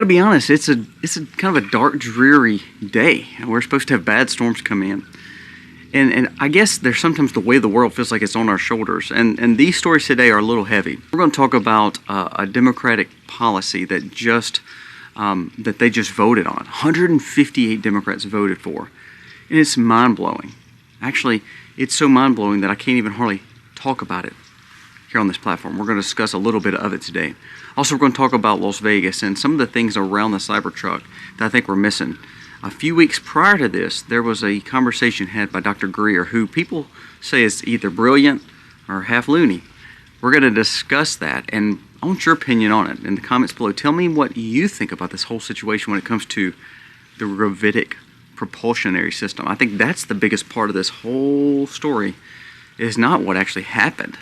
To be honest, it's a kind of a dark, dreary day. We're supposed to have bad storms come in, and I guess there's sometimes the way the world feels like it's on our shoulders. And these stories today are a little heavy. We're going to talk about a Democratic policy that they just voted on. 158 Democrats voted for, and it's mind blowing. Actually, it's so mind blowing that I can't even hardly talk about it here on this platform. We're going to discuss a little bit of it today. Also, we're going to talk about Las Vegas and some of the things around the Cybertruck that I think we're missing. A few weeks prior to this, there was a conversation had by Dr. Greer, who people say is either brilliant or half loony. We're going to discuss that, and I want your opinion on it in the comments below. Tell me what you think about this whole situation when it comes to the Gravitic propulsionary system. I think that's the biggest part of this whole story, is not what actually happened.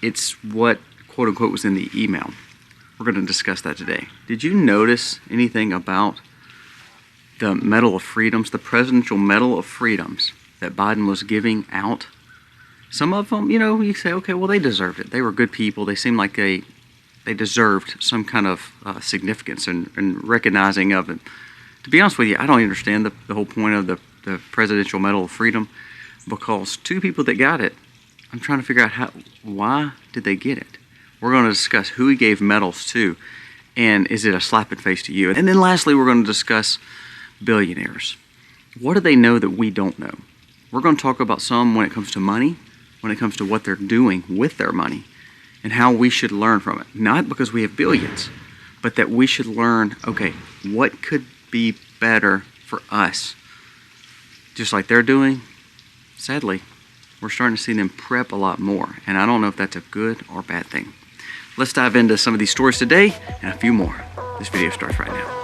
It's what, quote unquote, was in the email. We're going to discuss that today. Did you notice anything about the Medal of Freedoms, the Presidential Medal of Freedoms that Biden was giving out? Some of them, you say, okay, well, they deserved it. They were good people. They seemed like they deserved some kind of significance and recognizing of it. To be honest with you, I don't understand the whole point of the Presidential Medal of Freedom, because two people that got it, I'm trying to figure out why did they get it? We're going to discuss who he gave medals to, and is it a slap in the face to you? And then lastly, we're going to discuss billionaires. What do they know that we don't know? We're going to talk about some when it comes to money, when it comes to what they're doing with their money, and how we should learn from it. Not because we have billions, but that we should learn, okay, what could be better for us? Just like they're doing, sadly, we're starting to see them prep a lot more, and I don't know if that's a good or bad thing. Let's dive into some of these stories today and a few more. This video starts right now.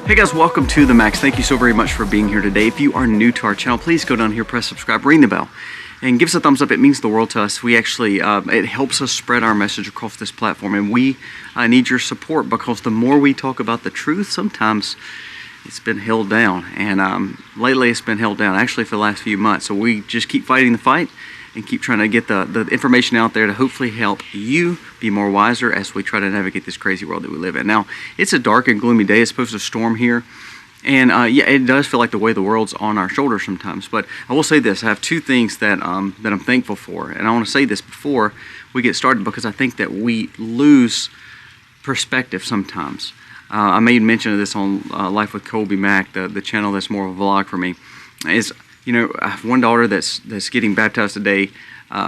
Hey guys, welcome to The Max. Thank you so very much for being here today. If you are new to our channel, please go down here, press subscribe, ring the bell, and give us a thumbs up. It means the world to us. We actually, it helps us spread our message across this platform, and we need your support, because the more we talk about the truth, sometimes it's been held down, and lately it's been held down, actually for the last few months. So we just keep fighting the fight and keep trying to get the information out there to hopefully help you be more wiser as we try to navigate this crazy world that we live in. Now, it's a dark and gloomy day. It's supposed to storm here. And yeah, it does feel like the way the world's on our shoulders sometimes. But I will say this: I have two things that I'm thankful for, and I want to say this before we get started, because I think that we lose perspective sometimes. I made mention of this on Life with Colby Mack, the channel that's more of a vlog for me. Is I have one daughter that's getting baptized today,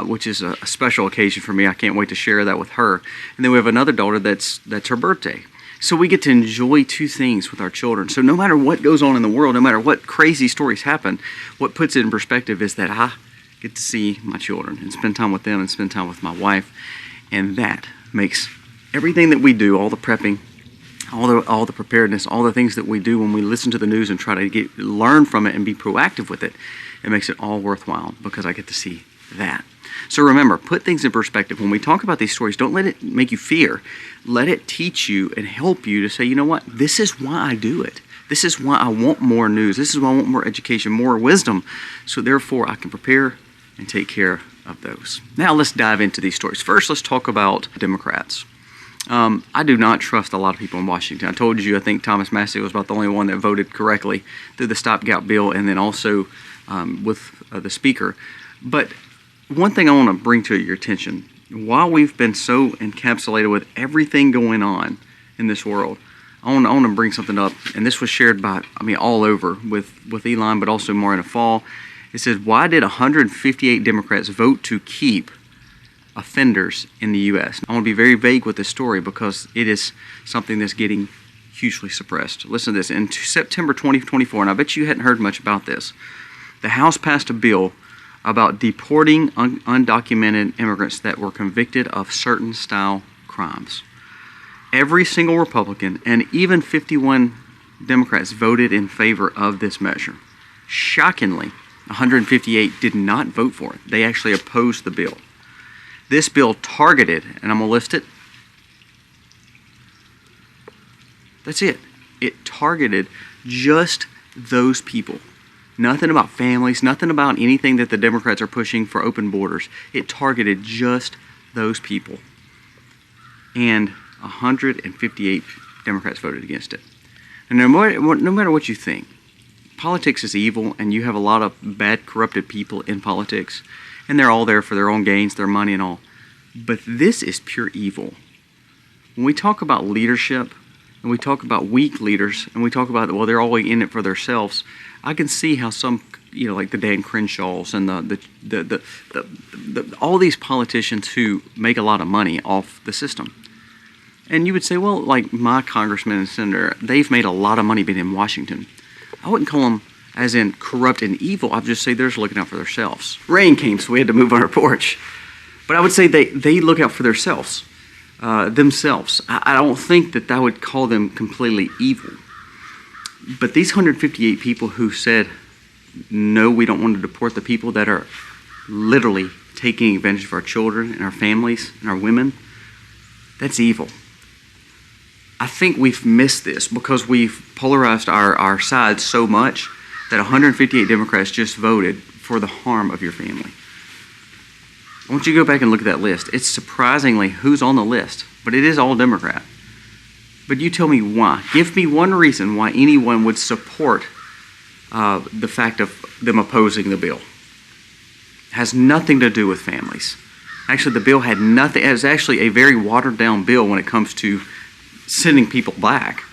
which is a special occasion for me. I can't wait to share that with her. And then we have another daughter that's her birthday. So we get to enjoy two things with our children. So no matter what goes on in the world, no matter what crazy stories happen, what puts it in perspective is that I get to see my children and spend time with them and spend time with my wife. And that makes everything that we do, all the prepping, all the preparedness, all the things that we do when we listen to the news and try to learn from it and be proactive with it, it makes it all worthwhile, because I get to see that. So remember, put things in perspective. When we talk about these stories, don't let it make you fear. Let it teach you and help you to say, you know what, this is why I do it. This is why I want more news. This is why I want more education, more wisdom. So therefore, I can prepare and take care of those. Now let's dive into these stories. First, let's talk about Democrats. I do not trust a lot of people in Washington. I told you I think Thomas Massie was about the only one that voted correctly through the stopgap bill, and then also with the speaker. But one thing I want to bring to your attention, while we've been so encapsulated with everything going on in this world, I want to bring something up, and this was shared by, all over with Elon, but also Marina Fall. It says, why did 158 Democrats vote to keep offenders in the U.S.? I want to be very vague with this story, because it is something that's getting hugely suppressed. Listen to this. In September 2024, and I bet you hadn't heard much about this, the House passed a bill about deporting undocumented immigrants that were convicted of certain style crimes. Every single Republican and even 51 Democrats voted in favor of this measure. Shockingly, 158 did not vote for it. They actually opposed the bill. This bill targeted, and I'm going to list it. That's it. It targeted just those people Nothing about families, nothing about anything that the Democrats are pushing for open borders. It targeted just those people. And 158 Democrats voted against it. And no matter what you think, politics is evil, and you have a lot of bad, corrupted people in politics, and they're all there for their own gains, their money and all. But this is pure evil. When we talk about leadership, and we talk about weak leaders, and we talk about, well, they're all in it for themselves, I can see how some, like the Dan Crenshaws and all these politicians who make a lot of money off the system. And you would say, well, like my congressman and senator, they've made a lot of money being in Washington. I wouldn't call them as in corrupt and evil. I'd just say they're just looking out for themselves. Rain came, so we had to move on our porch. But I would say they look out for themselves. I don't think that I would call them completely evil. But these 158 people who said, no, we don't want to deport the people that are literally taking advantage of our children and our families and our women, that's evil. I think we've missed this because we've polarized our sides so much that 158 Democrats just voted for the harm of your family. I want you to go back and look at that list. It's surprisingly who's on the list, but it is all Democrat. But you tell me why. Give me one reason why anyone would support the fact of them opposing the bill. It has nothing to do with families. Actually, the bill had nothing. It was actually a very watered-down bill when it comes to sending people back.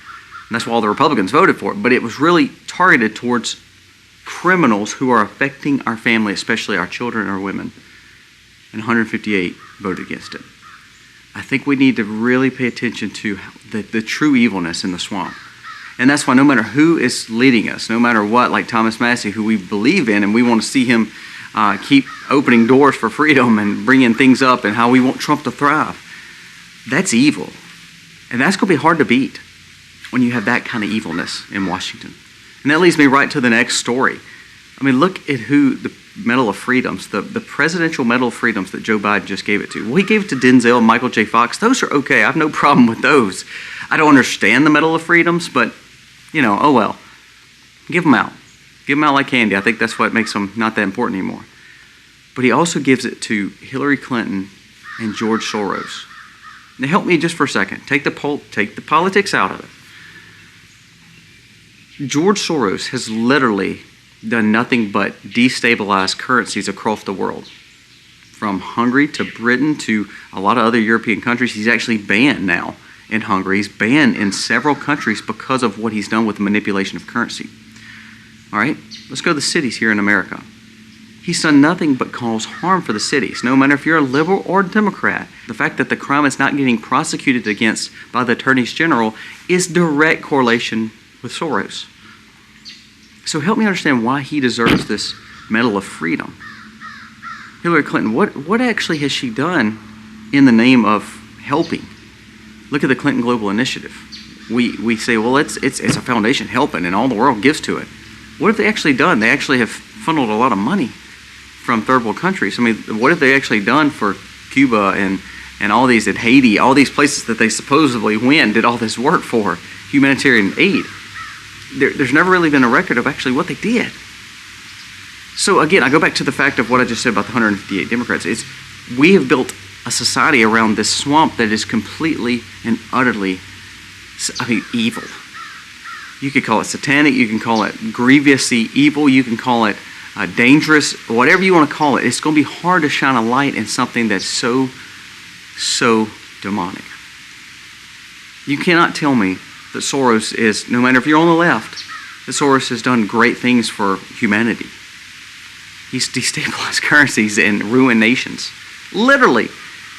And that's why all the Republicans voted for it. But it was really targeted towards criminals who are affecting our family, especially our children and our women. And 158 voted against it. I think we need to really pay attention to the true evilness in the swamp. And that's why no matter who is leading us, no matter what, like Thomas Massey, who we believe in and we want to see him keep opening doors for freedom and bringing things up and how we want Trump to thrive, that's evil. And that's going to be hard to beat when you have that kind of evilness in Washington. And that leads me right to the next story. I mean, look at who the Medal of Freedoms, the Presidential Medal of Freedoms that Joe Biden just gave it to. Well, he gave it to Denzel and Michael J. Fox. Those are okay. I have no problem with those. I don't understand the Medal of Freedoms, but, oh well. Give them out. Give them out like candy. I think that's what makes them not that important anymore. But he also gives it to Hillary Clinton and George Soros. Now help me just for a second. Take the politics out of it. George Soros has literally done nothing but destabilize currencies across the world. From Hungary to Britain to a lot of other European countries. He's actually banned now in Hungary. He's banned in several countries because of what he's done with the manipulation of currency. All right, let's go to the cities here in America. He's done nothing but cause harm for the cities, no matter if you're a liberal or Democrat. The fact that the crime is not getting prosecuted against by the attorneys general is direct correlation with Soros. So help me understand why he deserves this Medal of Freedom. Hillary Clinton, what actually has she done in the name of helping? Look at the Clinton Global Initiative. We say, well, it's a foundation helping and all the world gives to it. What have they actually done? They actually have funneled a lot of money from third world countries. I mean, what have they actually done for Cuba and all these, at Haiti, all these places that they supposedly did all this work for, humanitarian aid? There's never really been a record of actually what they did. So again, I go back to the fact of what I just said about the 158 Democrats. We have built a society around this swamp that is completely and utterly, evil. You could call it satanic, you can call it grievously evil, you can call it dangerous, whatever you want to call it. It's going to be hard to shine a light in something that's so demonic. You cannot tell me that Soros is, no matter if you're on the left, that Soros has done great things for humanity. He's destabilized currencies and ruined nations. Literally.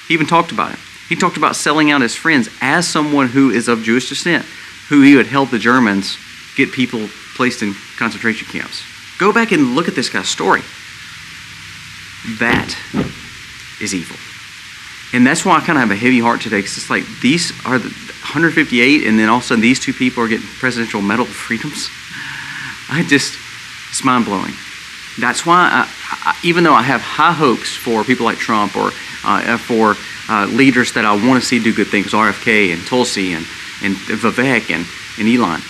He even talked about it. He talked about selling out his friends as someone who is of Jewish descent, who he would help the Germans get people placed in concentration camps. Go back and look at this guy's story. That is evil. And that's why I kind of have a heavy heart today, because it's like these are the 158, and then all of a sudden these two people are getting Presidential Medal of Freedoms. It's mind-blowing. That's why, even though I have high hopes for people like Trump or for leaders that I want to see do good things, RFK and Tulsi and Vivek and Elon,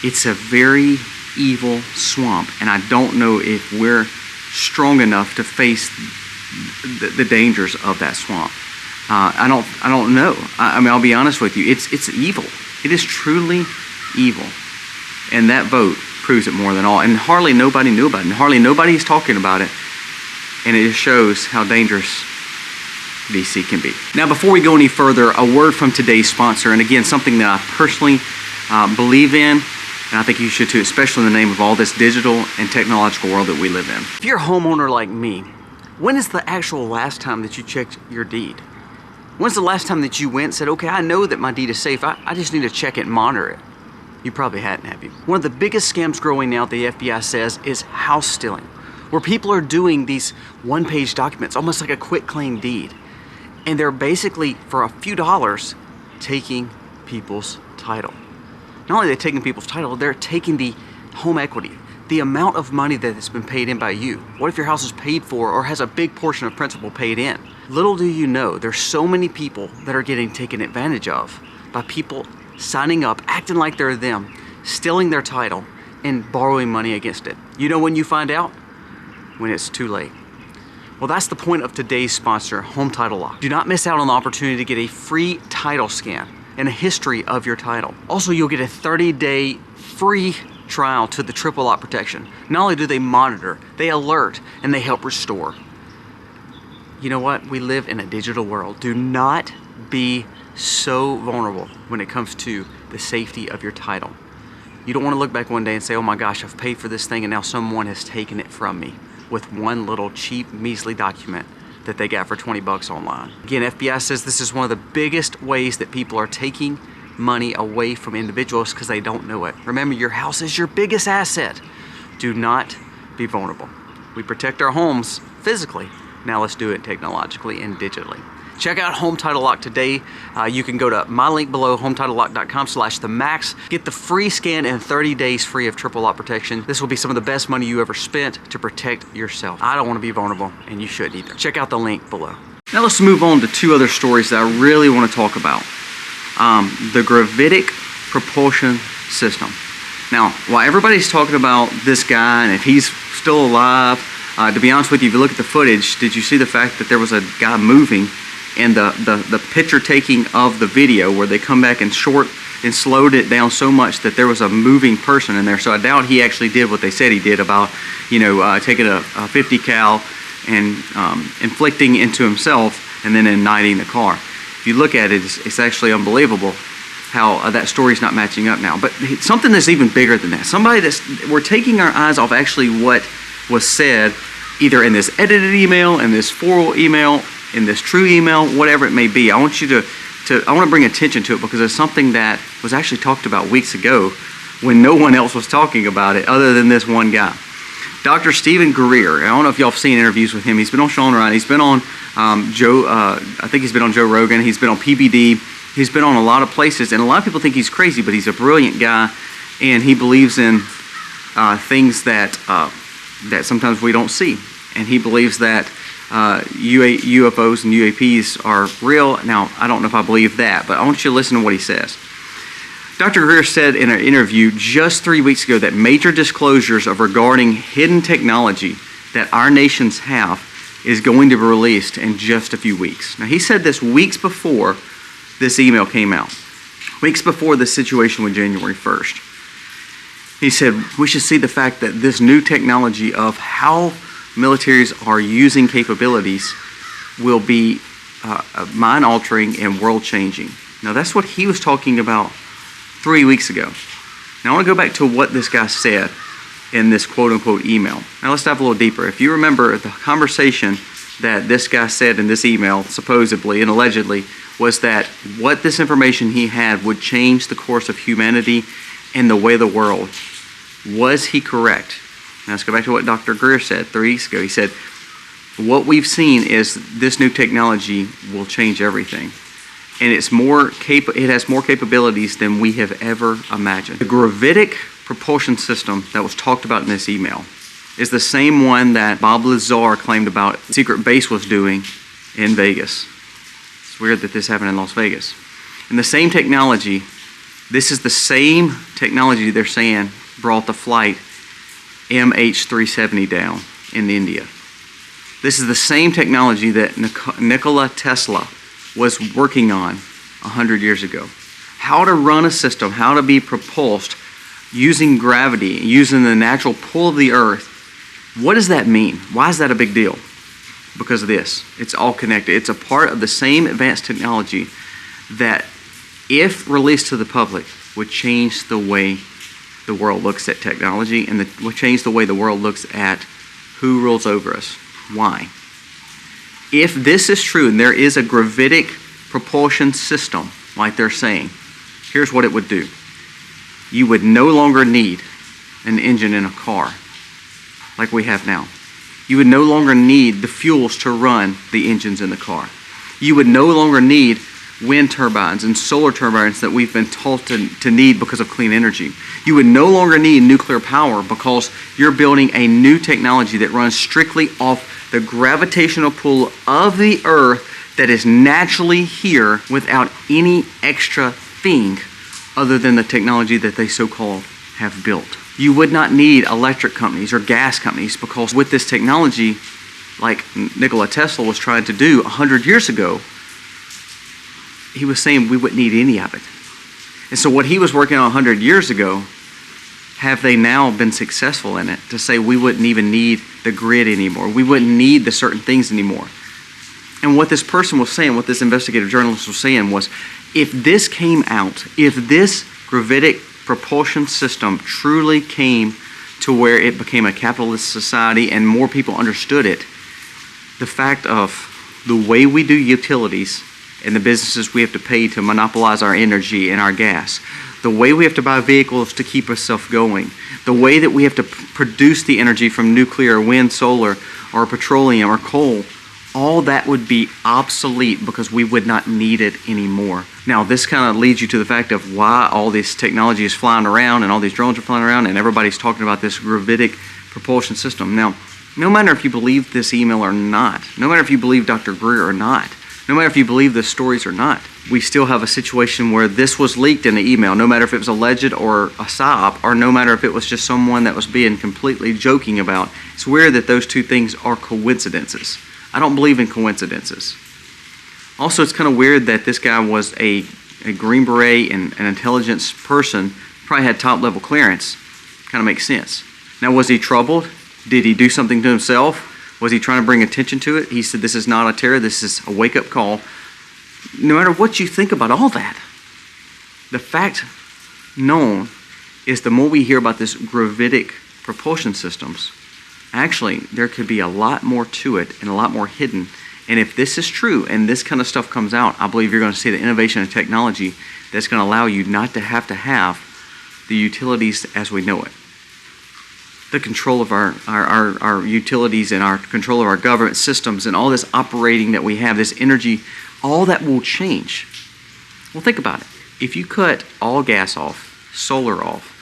it's a very evil swamp, and I don't know if we're strong enough to face the dangers of that swamp. I don't know. I mean, I'll be honest with you. It's evil. It is truly evil, and that vote proves it more than all. And hardly nobody knew about it, and hardly nobody is talking about it. And it just shows how dangerous VC can be. Now, before we go any further, a word from today's sponsor, and again, something that I personally believe in, and I think you should too, especially in the name of all this digital and technological world that we live in. If you're a homeowner like me, when is the actual last time that you checked your deed? When's the last time that you went and said, okay, I know that my deed is safe, I just need to check it and monitor it? You probably hadn't, have you? One of the biggest scams growing now, the FBI says, is house stealing, where people are doing these one-page documents, almost like a quitclaim deed. And they're basically, for a few dollars, taking people's title. Not only are they taking people's title, they're taking the home equity, the amount of money that has been paid in by you. What if your house is paid for or has a big portion of principal paid in? Little do you know, there's so many people that are getting taken advantage of by people signing up, acting like they're them, stealing their title, and borrowing money against it. You know when you find out? When it's too late. Well, that's the point of today's sponsor, Home Title Lock. Do not miss out on the opportunity to get a free title scan and a history of your title. Also, you'll get a 30-day free trial to the triple lock protection. Not only do they monitor, they alert, and they help restore. You know what? We live in a digital world. Do not be so vulnerable when it comes to the safety of your title. You don't want to look back one day and say, oh my gosh, I've paid for this thing and now someone has taken it from me with one little cheap, measly document that they got for 20 bucks online. Again, FBI says this is one of the biggest ways that people are taking money away from individuals because they don't know it. Remember, your house is your biggest asset. Do not be vulnerable. We protect our homes physically. Now let's do it technologically and digitally. Check out Home Title Lock today. You can go to my link below, hometitlelock.com/themax. Get the free scan and 30 days free of triple lock protection. This will be some of the best money you ever spent to protect yourself. I don't want to be vulnerable, and you shouldn't either. Check out the link below. Now let's move on to two other stories that I really want to talk about. The Gravitic propulsion system. Now, while everybody's talking about this guy and if he's still alive, to be honest with you, if you look at the footage, did you see the fact that there was a guy moving? And the picture taking of the video where they come back and slowed it down so much that there was a moving person in there. So I doubt he actually did what they said he did about, taking a 50 cal and inflicting into himself and then igniting the car. If you look at it, it's actually unbelievable how that story's not matching up now. But something that's even bigger than that. We're taking our eyes off actually what was said either in this edited email, in this formal email, in this true email, whatever it may be. I want to bring attention to it because it's something that was actually talked about weeks ago when no one else was talking about it other than this one guy. Dr. Stephen Greer, I don't know if y'all have seen interviews with him. He's been on Sean Ryan. He's been on I think he's been on Joe Rogan. He's been on PBD. He's been on a lot of places, and a lot of people think he's crazy, but he's a brilliant guy, and he believes in things that sometimes we don't see. And he believes that UFOs and UAPs are real. Now, I don't know if I believe that, but I want you to listen to what he says. Dr. Greer said in an interview just 3 weeks ago that major disclosures regarding hidden technology that our nations have is going to be released in just a few weeks. Now, he said this weeks before this email came out, weeks before the situation with January 1st. He said we should see the fact that this new technology of how militaries are using capabilities will be mind-altering and world-changing. Now, that's what he was talking about 3 weeks ago. Now, I want to go back to what this guy said in this quote-unquote email. Now, let's dive a little deeper. If you remember, the conversation that this guy said in this email, supposedly and allegedly, was that what this information he had would change the course of humanity and the way of the world. Was he correct? Now, let's go back to what Dr. Greer said 3 weeks ago. He said, what we've seen is this new technology will change everything. And it has more capabilities than we have ever imagined. The Gravitic propulsion system that was talked about in this email is the same one that Bob Lazar claimed about secret base was doing in Vegas. It's weird that this happened in Las Vegas. And the same technology, this is the same technology they're saying brought the flight MH370 down in India. This is the same technology that Nikola Tesla was working on 100 years ago. How to run a system, how to be propulsed using gravity, using the natural pull of the earth. What does that mean? Why is that a big deal? Because of this. It's all connected. It's a part of the same advanced technology that, if released to the public, would change the way the world looks at technology and would change the way the world looks at who rules over us. Why? If this is true and there is a gravitic propulsion system, like they're saying, here's what it would do. You would no longer need an engine in a car like we have now. You would no longer need the fuels to run the engines in the car. You would no longer need wind turbines and solar turbines that we've been taught to need because of clean energy. You would no longer need nuclear power because you're building a new technology that runs strictly off the gravitational pull of the earth that is naturally here without any extra thing other than the technology that they so-called have built. You would not need electric companies or gas companies because with this technology, like Nikola Tesla was trying to do 100 years ago, he was saying we wouldn't need any of it. And so what he was working on 100 years ago, have they now been successful in it to say we wouldn't even need the grid anymore? We wouldn't need the certain things anymore. And what this person was saying, what this investigative journalist was saying was, if this came out, if this gravitic propulsion system truly came to where it became a capitalist society and more people understood it, the fact of the way we do utilities and the businesses we have to pay to monopolize our energy and our gas, the way we have to buy vehicles to keep ourselves going, the way that we have to produce the energy from nuclear, wind, solar, or petroleum or coal, all that would be obsolete because we would not need it anymore. Now, this kind of leads you to the fact of why all this technology is flying around and all these drones are flying around and everybody's talking about this gravitic propulsion system. Now, no matter if you believe this email or not, no matter if you believe Dr. Greer or not, no matter if you believe the stories or not, we still have a situation where this was leaked in an email, no matter if it was alleged or a psyop, or no matter if it was just someone that was being completely joking about. It's weird that those two things are coincidences. I don't believe in coincidences. Also, it's kind of weird that this guy was a Green Beret and an intelligence person, probably had top-level clearance. Kind of makes sense. Now, was he troubled? Did he do something to himself? Was he trying to bring attention to it? He said, this is not a terror, this is a wake-up call. No matter what you think about all that, the fact known is the more we hear about this gravitic propulsion systems, actually, there could be a lot more to it and a lot more hidden. And if this is true and this kind of stuff comes out, I believe you're going to see the innovation and technology that's going to allow you not to have the utilities as we know it. The control of our utilities and our control of our government systems and all this operating that we have, this energy, all that will change. Well, think about it. If you cut all gas off, solar off,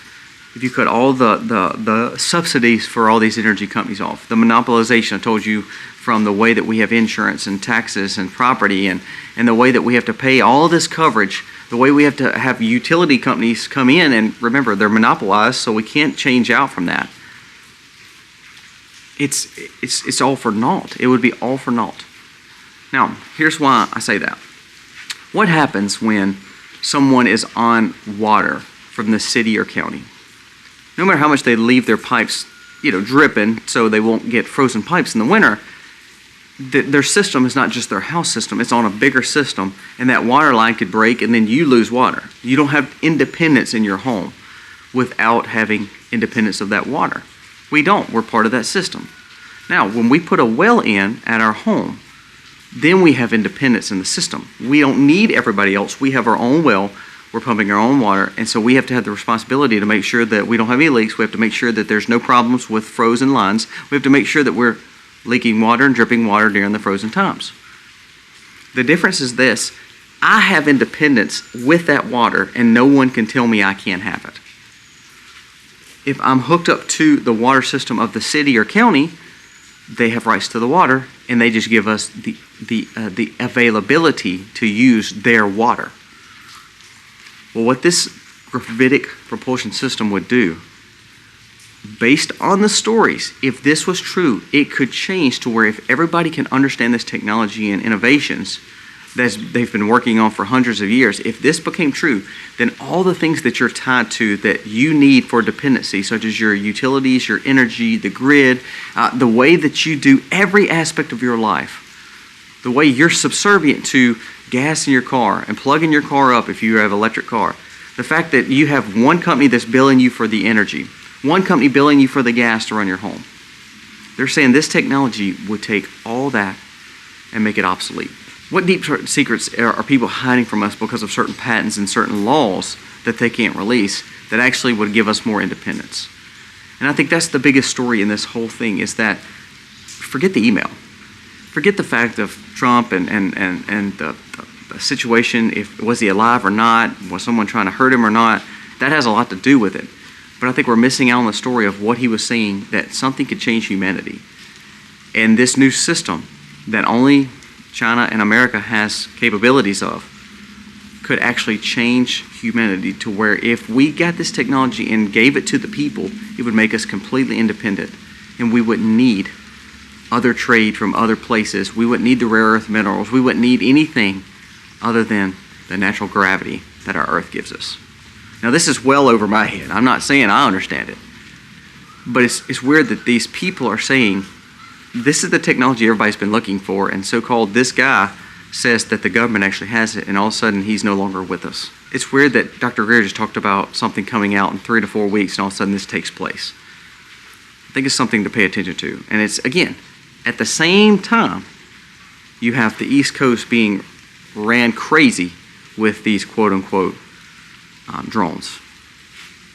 if you cut all the subsidies for all these energy companies off, the monopolization I told you from the way that we have insurance and taxes and property and the way that we have to pay all this coverage, the way we have to have utility companies come in, and remember, they're monopolized, so we can't change out from that. It's all for naught. It would be all for naught. Now, here's why I say that. What happens when someone is on water from the city or county? No matter how much they leave their pipes, dripping so they won't get frozen pipes in the winter, their system is not just their house system. It's on a bigger system, and that water line could break, and then you lose water. You don't have independence in your home without having independence of that water. We don't. We're part of that system. Now, when we put a well in at our home, then we have independence in the system. We don't need everybody else. We have our own well. We're pumping our own water, and so we have to have the responsibility to make sure that we don't have any leaks. We have to make sure that there's no problems with frozen lines. We have to make sure that we're leaking water and dripping water during the frozen times. The difference is this. I have independence with that water, and no one can tell me I can't have it. If I'm hooked up to the water system of the city or county, they have rights to the water, and they just give us the availability to use their water. Well, what this gravitic propulsion system would do based on the stories, if this was true, it could change to where if everybody can understand this technology and innovations that they've been working on for hundreds of years, if this became true, then all the things that you're tied to that you need for dependency, such as your utilities, your energy, the grid, the way that you do every aspect of your life, the way you're subservient to gas in your car and plugging your car up if you have an electric car, the fact that you have one company that's billing you for the energy, one company billing you for the gas to run your home. They're saying this technology would take all that and make it obsolete. What deep secrets are people hiding from us because of certain patents and certain laws that they can't release that actually would give us more independence? And I think that's the biggest story in this whole thing, is that forget the email. Forget the fact of Trump and the situation, if was he alive or not, was someone trying to hurt him or not. That has a lot to do with it. But I think we're missing out on the story of what he was saying, that something could change humanity. And this new system that only China and America has capabilities of could actually change humanity to where if we got this technology and gave it to the people, it would make us completely independent. And we wouldn't need other trade from other places. We wouldn't need the rare earth minerals. We wouldn't need anything other than the natural gravity that our earth gives us. Now, this is well over my head. I'm not saying I understand it. But it's weird that these people are saying, this is the technology everybody's been looking for, and so-called this guy says that the government actually has it, and all of a sudden he's no longer with us. It's weird that Dr. Greer just talked about something coming out in 3 to 4 weeks, and all of a sudden this takes place. I think it's something to pay attention to. And it's, again, at the same time, you have the East Coast being ran crazy with these quote-unquote drones.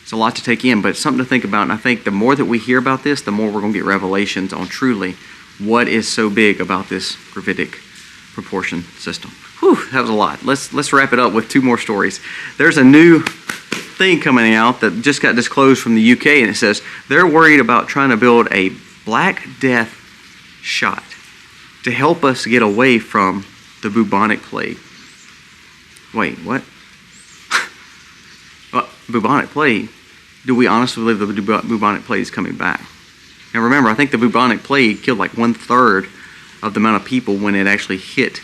It's a lot to take in, but it's something to think about. And I think the more that we hear about this, the more we're going to get revelations on truly what is so big about this gravitic propulsion system. Whew, that was a lot. Let's wrap it up with 2 more stories. There's a new thing coming out that just got disclosed from the UK, and it says they're worried about trying to build a Black Death shot to help us get away from the bubonic plague. Wait, what? Bubonic plague? Do we honestly believe the bubonic plague is coming back? Now remember, I think the bubonic plague killed like 1/3 of the amount of people when it actually hit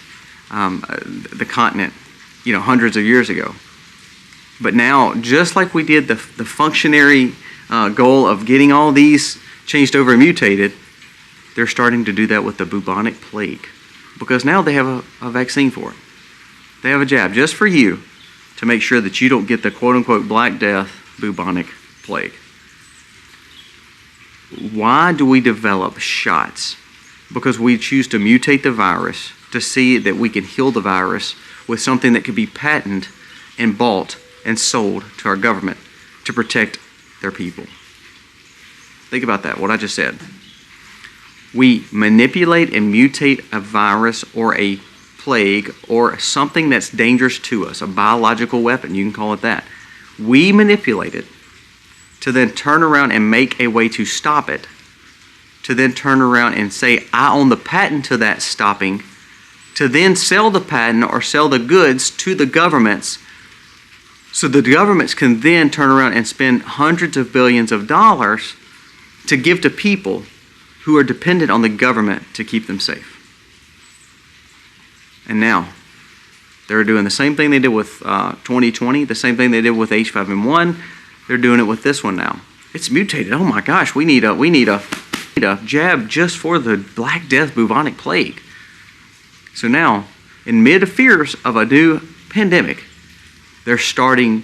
the continent, hundreds of years ago. But now, just like we did the functionary goal of getting all these changed over and mutated, they're starting to do that with the bubonic plague, because now they have a vaccine for it. They have a jab just for you to make sure that you don't get the quote-unquote Black Death bubonic plague. Why do we develop shots? Because we choose to mutate the virus to see that we can heal the virus with something that could be patented and bought and sold to our government to protect their people. Think about that, what I just said. We manipulate and mutate a virus or a plague or something that's dangerous to us, a biological weapon, you can call it that. We manipulate it to then turn around and make a way to stop it, to then turn around and say, I own the patent to that stopping, to then sell the patent or sell the goods to the governments, so the governments can then turn around and spend hundreds of billions of dollars to give to people who are dependent on the government to keep them safe. And now, they're doing the same thing they did with 2020, the same thing they did with H5N1. They're doing it with this one now. It's mutated. Oh my gosh, we need a jab just for the Black Death bubonic plague. So now, in mid fears of a new pandemic, they're starting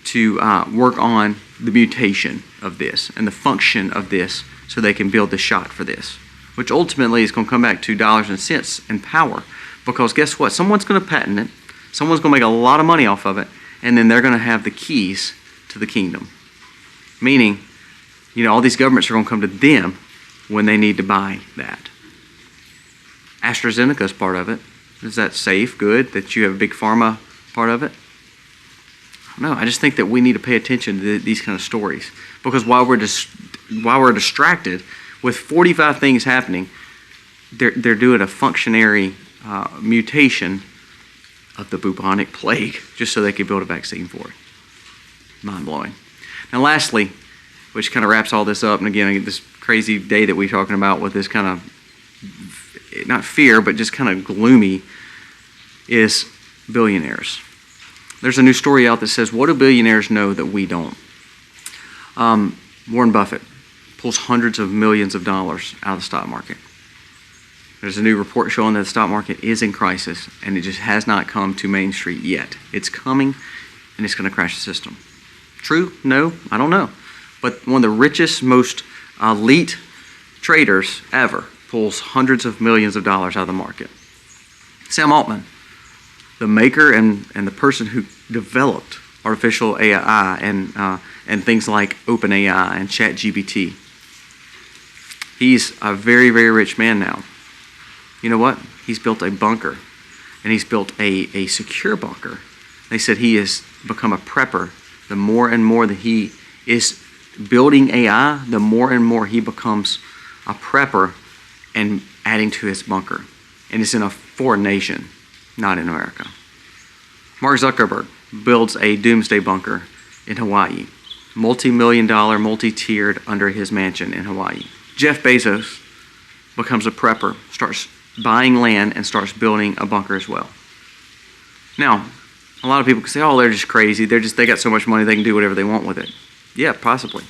to work on the mutation of this and the function of this so they can build the shot for this, which ultimately is going to come back to dollars and cents and power. Because guess what? Someone's going to patent it, someone's going to make a lot of money off of it, and then they're going to have the keys to the kingdom. Meaning, all these governments are going to come to them when they need to buy that. AstraZeneca is part of it. Is that safe, good, that you have a big pharma part of it? No, I just think that we need to pay attention to these kind of stories. Because while we're distracted with 45 things happening, they're doing a functionary mutation of the bubonic plague just so they could build a vaccine for it. Mind-blowing. Now lastly, which kind of wraps all this up. And again, this crazy day that we're talking about with this kind of, not fear, but just kind of gloomy, is billionaires. There's a new story out that says, what do billionaires know that we don't? Warren Buffett pulls hundreds of millions of dollars out of the stock market. There's a new report showing that the stock market is in crisis, and it just has not come to Main Street yet. It's coming, and it's going to crash the system. True? No? I don't know. But one of the richest, most elite traders ever pulls hundreds of millions of dollars out of the market. Sam Altman, the maker and the person who developed artificial AI and things like OpenAI and ChatGPT. He's a very, very rich man now. You know what? He's built a bunker, and he's built a secure bunker. They said he has become a prepper. The more and more that he is building AI, the more and more he becomes a prepper and adding to his bunker. And it's in a foreign nation, not in America. Mark Zuckerberg builds a doomsday bunker in Hawaii. Multi-million-dollar, multi-tiered under his mansion in Hawaii. Jeff Bezos becomes a prepper, starts buying land and starts building a bunker as well. Now, a lot of people can say, oh, they're just crazy. They got so much money they can do whatever they want with it. Yeah, possibly.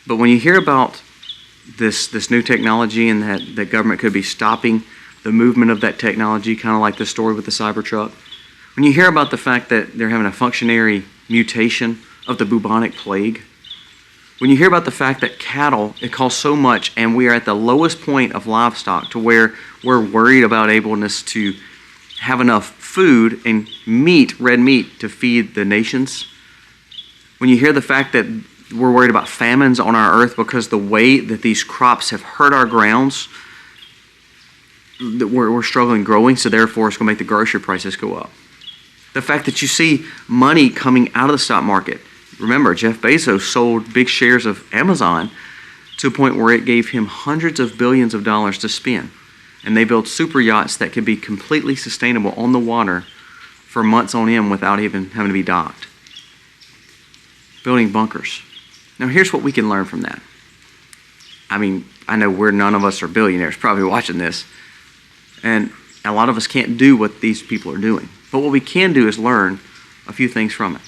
But when you hear about this new technology and that the government could be stopping the movement of that technology, kind of like the story with the Cybertruck, when you hear about the fact that they're having a functionary mutation of the bubonic plague, when you hear about the fact that cattle, it costs so much, and we are at the lowest point of livestock to where we're worried about ableness to have enough food and meat, red meat, to feed the nations. When you hear the fact that we're worried about famines on our earth because the way that these crops have hurt our grounds, that we're struggling growing, so therefore it's going to make the grocery prices go up. The fact that you see money coming out of the stock market. Remember, Jeff Bezos sold big shares of Amazon to a point where it gave him hundreds of billions of dollars to spend. And they built super yachts that can be completely sustainable on the water for months on end without even having to be docked. Building bunkers. Now here's what we can learn from that. I mean, I know none of us are billionaires probably watching this. And a lot of us can't do what these people are doing. But what we can do is learn a few things from it.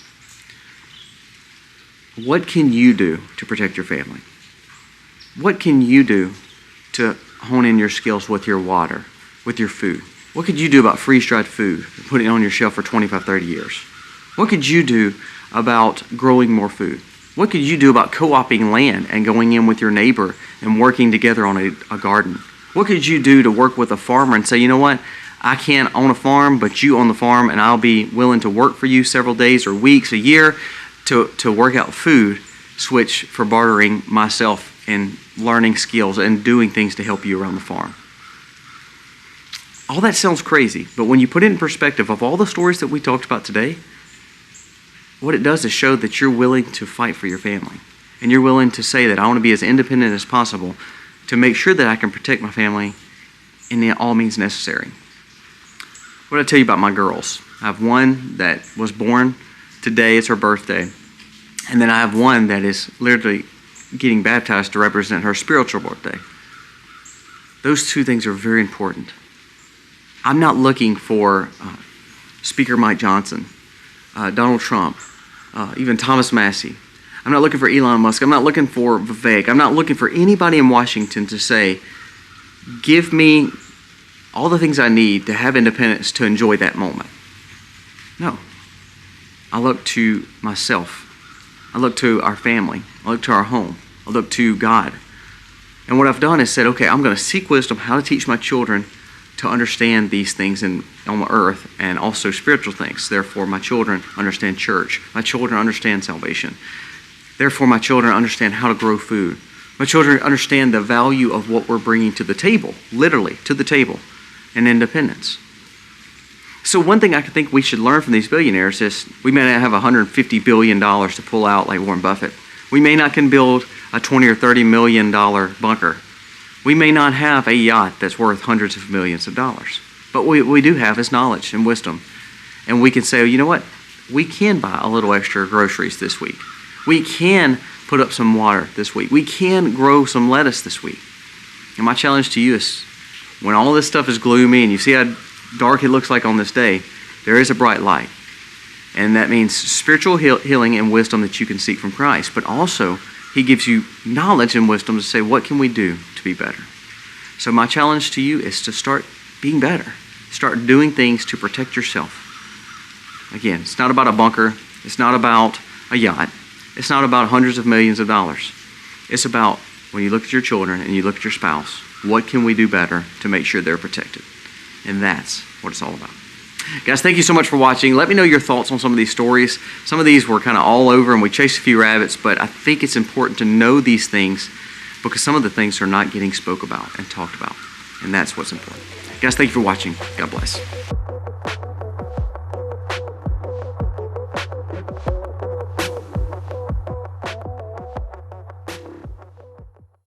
What can you do to protect your family? What can you do to hone in your skills with your water, with your food? What could you do about freeze-dried food, putting it on your shelf for 25, 30 years? What could you do about growing more food? What could you do about co-oping land and going in with your neighbor and working together on a garden? What could you do to work with a farmer and say, you know what, I can't own a farm, but you own the farm, and I'll be willing to work for you several days or weeks, a year, to work out food, switch for bartering myself and learning skills and doing things to help you around the farm. All that sounds crazy, but when you put it in perspective of all the stories that we talked about today, what it does is show that you're willing to fight for your family. And you're willing to say that I want to be as independent as possible to make sure that I can protect my family in all means necessary. What did I tell you about my girls? I have one that was born today, it's her birthday. And then I have one that is literally getting baptized to represent her spiritual birthday. Those two things are very important. I'm not looking for Speaker Mike Johnson, Donald Trump, even Thomas Massey. I'm not looking for Elon Musk. I'm not looking for Vivek. I'm not looking for anybody in Washington to say, give me all the things I need to have independence to enjoy that moment. No. I look to myself. I look to our family. I look to our home. I look to God. And what I've done is said, okay, I'm going to seek wisdom how to teach my children to understand these things on the earth and also spiritual things. Therefore, my children understand church. My children understand salvation. Therefore, my children understand how to grow food. My children understand the value of what we're bringing to the table, literally to the table, and independence. So one thing I think we should learn from these billionaires is we may not have $150 billion to pull out like Warren Buffett. We may not can build a $20 or $30 million bunker. We may not have a yacht that's worth hundreds of millions of dollars. But what we do have is knowledge and wisdom. And we can say, you know what? We can buy a little extra groceries this week. We can put up some water this week. We can grow some lettuce this week. And my challenge to you is, when all this stuff is gloomy and you see how dark it looks like on this day, there is a bright light. And that means spiritual healing and wisdom that you can seek from Christ. But also, he gives you knowledge and wisdom to say, what can we do to be better? So my challenge to you is to start being better. Start doing things to protect yourself. Again, it's not about a bunker. It's not about a yacht. It's not about hundreds of millions of dollars. It's about when you look at your children and you look at your spouse, what can we do better to make sure they're protected? And that's what it's all about. Guys, thank you so much for watching. Let me know your thoughts on some of these stories. Some of these were kind of all over and we chased a few rabbits, but I think it's important to know these things because some of the things are not getting spoke about and talked about. And that's what's important. Guys, thank you for watching. God bless.